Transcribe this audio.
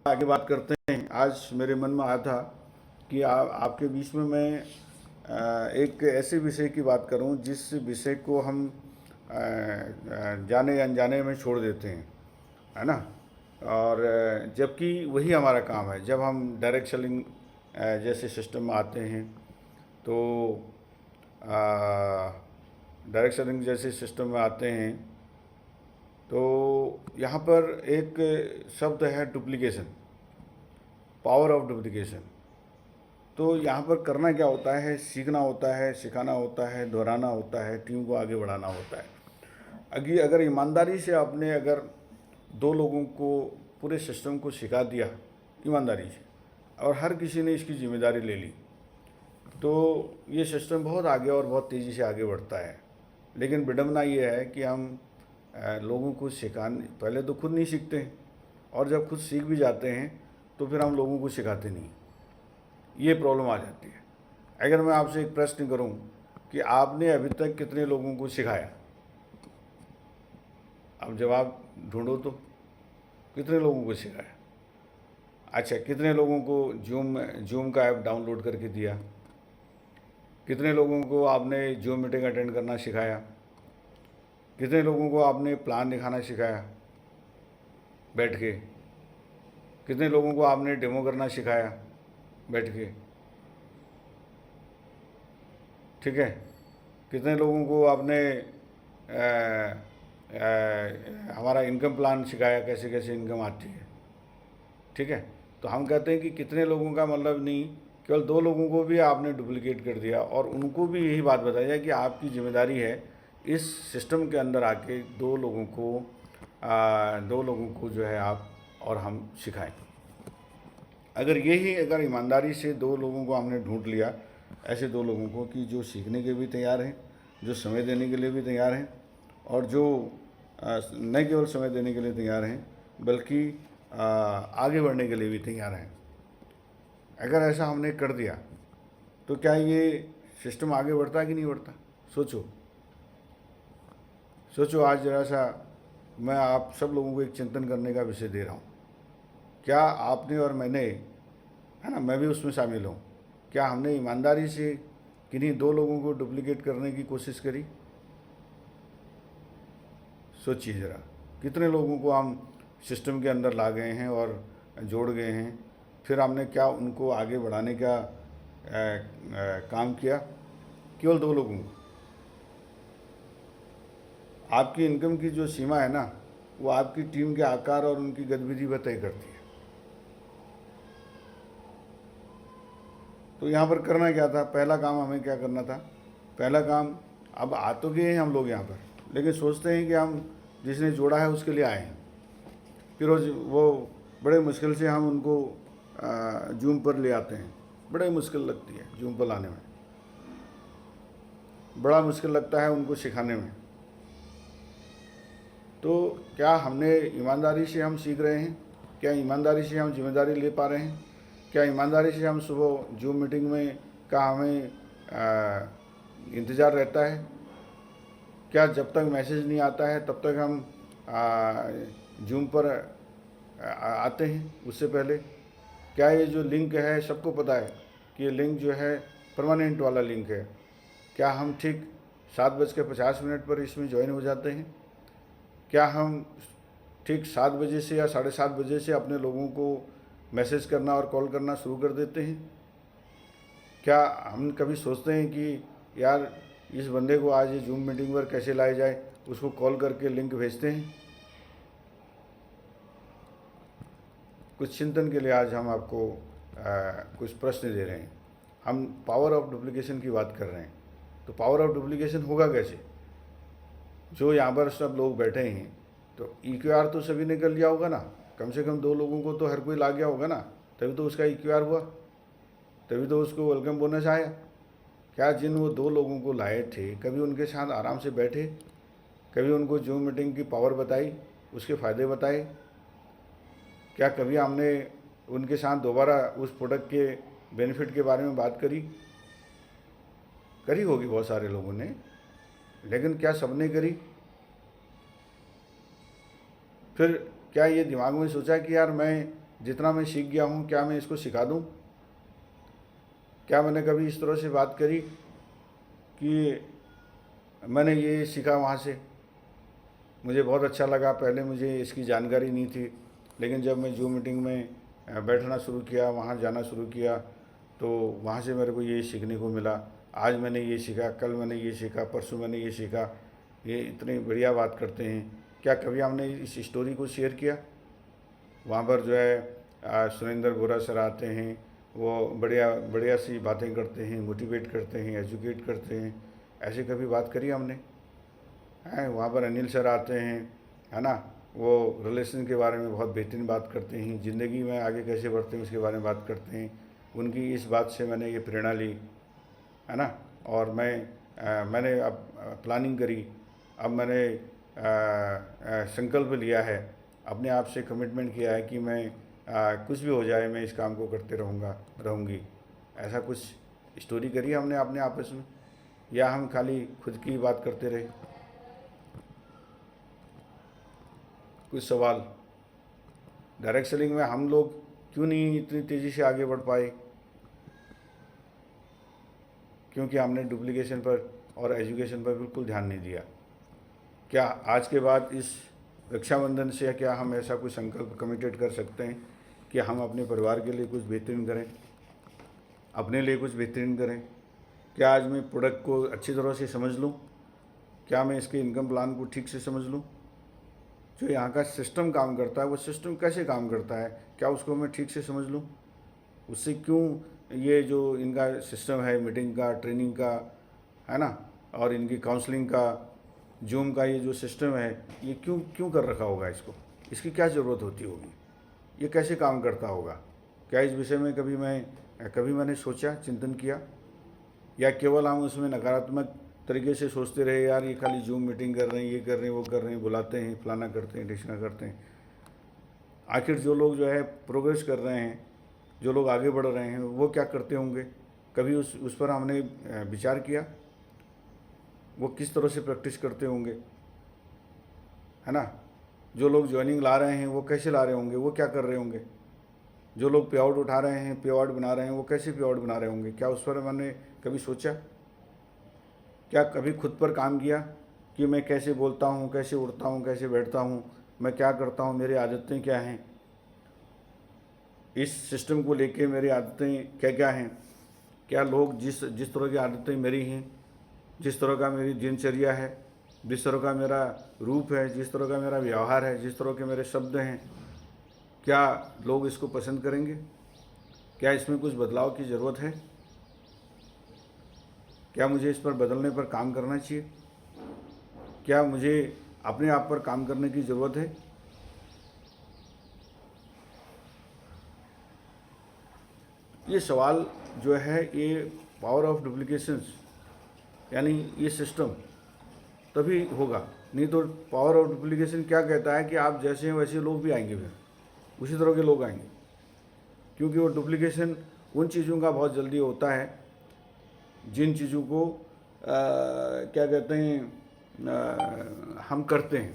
आगे बात करते हैं। आज मेरे मन में आया था कि आपके बीच में मैं एक ऐसे विषय की बात करूं जिस विषय को हम जाने अनजाने में छोड़ देते हैं, है ना। और जबकि वही हमारा काम है। जब हम डायरेक्ट सेलिंग जैसे सिस्टम में आते हैं तो डायरेक्ट सेलिंग जैसे सिस्टम में आते हैं तो यहाँ पर एक शब्द है डुप्लीकेशन, पावर ऑफ डुप्लीकेशन। तो यहाँ पर करना क्या होता है, सीखना होता है, सिखाना होता है, दोहराना होता है, टीम को आगे बढ़ाना होता है। अगर ईमानदारी से आपने अगर दो लोगों को पूरे सिस्टम को सिखा दिया ईमानदारी से, और हर किसी ने इसकी जिम्मेदारी ले ली, तो ये सिस्टम बहुत आगे और बहुत तेज़ी से आगे बढ़ता है। लेकिन विडम्बना ये है कि हम लोगों को सिखाने पहले तो खुद नहीं सीखते हैं, और जब खुद सीख भी जाते हैं तो फिर हम लोगों को सिखाते नहीं। ये प्रॉब्लम आ जाती है। अगर मैं आपसे एक प्रश्न करूं कि आपने अभी तक कितने लोगों को सिखाया, अब जवाब ढूंढो तो कितने लोगों को सिखाया। अच्छा, कितने लोगों को जूम का ऐप डाउनलोड करके दिया, कितने लोगों को आपने जूम मीटिंग अटेंड करना सिखाया, कितने लोगों को आपने प्लान दिखाना सिखाया बैठ के, कितने लोगों को आपने डेमो करना सिखाया बैठ के, ठीक है। कितने लोगों को आपने हमारा इनकम प्लान सिखाया, कैसे कैसे इनकम आती है, ठीक है। तो हम कहते हैं कि कितने लोगों का मतलब नहीं, केवल दो लोगों को भी आपने डुप्लीकेट कर दिया, और उनको भी यही बात बताई जाए कि आपकी जिम्मेदारी है इस सिस्टम के अंदर आके दो लोगों को जो है आप और हम सिखाएं। अगर ईमानदारी से दो लोगों को हमने ढूंढ लिया, ऐसे दो लोगों को कि जो सीखने के भी तैयार हैं, जो समय देने के लिए भी तैयार हैं, और जो न केवल समय देने के लिए तैयार हैं बल्कि आगे बढ़ने के लिए भी तैयार हैं, अगर ऐसा हमने कर दिया तो क्या ये सिस्टम आगे बढ़ता है कि नहीं बढ़ता। सोचो सोचो। आज जरा सा मैं आप सब लोगों को एक चिंतन करने का विषय दे रहा हूँ। क्या आपने और मैंने, है ना, मैं भी उसमें शामिल हूँ, क्या हमने ईमानदारी से किन्हीं दो लोगों को डुप्लीकेट करने की कोशिश करी। सोचिए ज़रा, कितने लोगों को हम सिस्टम के अंदर ला गए हैं और जोड़ गए हैं, फिर हमने क्या उनको आगे बढ़ाने का काम किया। केवल दो लोगों को। आपकी इनकम की जो सीमा है ना, वो आपकी टीम के आकार और उनकी गतिविधि पर तय करती है। तो यहाँ पर करना क्या था, पहला काम हमें क्या करना था। पहला काम, अब आ तो गए हैं हम लोग यहाँ पर, लेकिन सोचते हैं कि हम जिसने जोड़ा है उसके लिए आए हैं। फिर वो बड़े मुश्किल से हम उनको जूम पर ले आते हैं। बड़े मुश्किल लगती है जूम पर लाने में, बड़ा मुश्किल लगता है उनको सिखाने में। तो क्या हमने ईमानदारी से हम सीख रहे हैं, क्या ईमानदारी से हम जिम्मेदारी ले पा रहे हैं, क्या ईमानदारी से हम सुबह जूम मीटिंग में का हमें इंतज़ार रहता है, क्या जब तक मैसेज नहीं आता है तब तक हम जूम पर आते हैं, उससे पहले क्या ये जो लिंक है सबको पता है कि ये लिंक जो है परमानेंट वाला लिंक है, क्या हम ठीक 7:50 पर इसमें ज्वाइन हो जाते हैं, क्या हम ठीक 7 बजे से या 7:30 बजे से अपने लोगों को मैसेज करना और कॉल करना शुरू कर देते हैं। क्या हम कभी सोचते हैं कि यार इस बंदे को आज ये जूम मीटिंग पर कैसे लाया जाए, उसको कॉल करके लिंक भेजते हैं। कुछ चिंतन के लिए आज हम आपको कुछ प्रश्न दे रहे हैं। हम पावर ऑफ डुप्लीकेशन की बात कर रहे हैं, तो पावर ऑफ डुप्लीकेशन होगा कैसे। जो यहाँ पर सब लोग बैठे हैं, तो EQR तो सभी ने कर लिया होगा ना, कम से कम दो लोगों को तो हर कोई ला गया होगा ना, तभी तो उसका EQR हुआ, तभी तो उसको वेलकम बोनस आया। क्या जिन वो दो लोगों को लाए थे, कभी उनके साथ आराम से बैठे, कभी उनको जूम मीटिंग की पावर बताई, उसके फ़ायदे बताए। क्या कभी हमने उनके साथ दोबारा उस प्रोडक्ट के बेनिफिट के बारे में बात करी होगी बहुत सारे लोगों ने, लेकिन क्या सबने करी। फिर क्या ये दिमाग में सोचा कि यार मैं जितना मैं सीख गया हूँ क्या मैं इसको सिखा दूँ? क्या मैंने कभी इस तरह से बात करी कि मैंने ये सीखा वहाँ से, मुझे बहुत अच्छा लगा, पहले मुझे इसकी जानकारी नहीं थी, लेकिन जब मैं जूम मीटिंग में बैठना शुरू किया, वहाँ जाना शुरू किया, तो वहाँ से मेरे को ये सीखने को मिला। आज मैंने ये सीखा, कल मैंने ये सीखा, परसों मैंने ये सीखा। ये इतनी बढ़िया बात करते हैं। क्या कभी हमने इस स्टोरी को शेयर किया? वहाँ पर जो है सुरेंद्र बोरा सर आते हैं, वो बढ़िया बढ़िया सी बातें करते हैं, मोटिवेट करते हैं, एजुकेट करते हैं। ऐसे कभी बात करी हमने? हैं वहाँ पर अनिल सर आते हैं, है ना, वो रिलेशन के बारे में बहुत बेहतरीन बात करते हैं, ज़िंदगी में आगे कैसे बढ़ते हैं उसके बारे में बात करते हैं। उनकी इस बात से मैंने ये प्रेरणा ली, है ना, और मैंने अब प्लानिंग करी। अब मैंने संकल्प लिया है, अपने आप से कमिटमेंट किया है कि मैं कुछ भी हो जाए मैं इस काम को करते रहूँगी। ऐसा कुछ स्टोरी करी हमने अपने आपस में, या हम खाली खुद की बात करते रहे? कुछ सवाल। डायरेक्ट सेलिंग में हम लोग क्यों नहीं इतनी तेज़ी से आगे बढ़ पाए? क्योंकि हमने डुप्लीकेशन पर और एजुकेशन पर बिल्कुल ध्यान नहीं दिया। क्या आज के बाद इस रक्षाबंधन से क्या हम ऐसा कुछ संकल्प कमिटेड कर सकते हैं कि हम अपने परिवार के लिए कुछ बेहतरीन करें, अपने लिए कुछ बेहतरीन करें? क्या आज मैं प्रोडक्ट को अच्छी तरह से समझ लूँ? क्या मैं इसके इनकम प्लान को ठीक से समझ लूँ? जो यहाँ का सिस्टम काम करता है वो सिस्टम कैसे काम करता है, क्या उसको मैं ठीक से समझ लूँ? उससे क्यों ये जो इनका सिस्टम है मीटिंग का, ट्रेनिंग का, है ना, और इनकी काउंसलिंग का, जूम का ये जो सिस्टम है, ये क्यों क्यों कर रखा होगा इसको? इसकी क्या ज़रूरत होती होगी? ये कैसे काम करता होगा? क्या इस विषय में कभी मैंने सोचा, चिंतन किया? या केवल हम उसमें नकारात्मक तरीके से सोचते रहे, यार ये खाली जूम मीटिंग कर रहे हैं, ये कर रहे हैं, वो कर रहे हैं, बुलाते हैं, फलाना करते हैं, ढिकना करते हैं। आखिर जो लोग जो है प्रोग्रेस कर रहे हैं, जो लोग आगे बढ़ रहे हैं, वो क्या करते होंगे? कभी उस पर हमने विचार किया? वो किस तरह से प्रैक्टिस करते होंगे, है ना? जो लोग ज्वाइनिंग ला रहे हैं वो कैसे ला रहे होंगे, वो क्या कर रहे होंगे? जो लोग पे आउट उठा रहे हैं, पे आउट बना रहे हैं, वो कैसे पे आउट बना रहे होंगे? क्या उस पर मैंने कभी सोचा? क्या कभी खुद पर काम किया कि मैं कैसे बोलता हूँ, कैसे उठता हूँ, कैसे बैठता हूँ, मैं क्या करता हूँ, मेरी आदतें क्या हैं, इस सिस्टम को लेके मेरी आदतें क्या क्या हैं? क्या लोग जिस जिस तरह की आदतें मेरी हैं, जिस तरह का मेरी दिनचर्या है, जिस तरह का मेरा रूप है, जिस तरह का मेरा व्यवहार है, जिस तरह के मेरे शब्द हैं, क्या लोग इसको पसंद करेंगे? क्या इसमें कुछ बदलाव की ज़रूरत है? क्या मुझे इस पर बदलने पर काम करना चाहिए? क्या मुझे अपने आप पर काम करने की ज़रूरत है? ये सवाल जो है, ये पावर ऑफ डुप्लीकेशंस, यानी ये सिस्टम तभी होगा। नहीं तो पावर ऑफ डुप्लीकेशन क्या कहता है कि आप जैसे हैं वैसे लोग भी आएंगे, फिर उसी तरह के लोग आएंगे। क्योंकि वो डुप्लीकेशन उन चीज़ों का बहुत जल्दी होता है जिन चीज़ों को क्या कहते हैं हम करते हैं।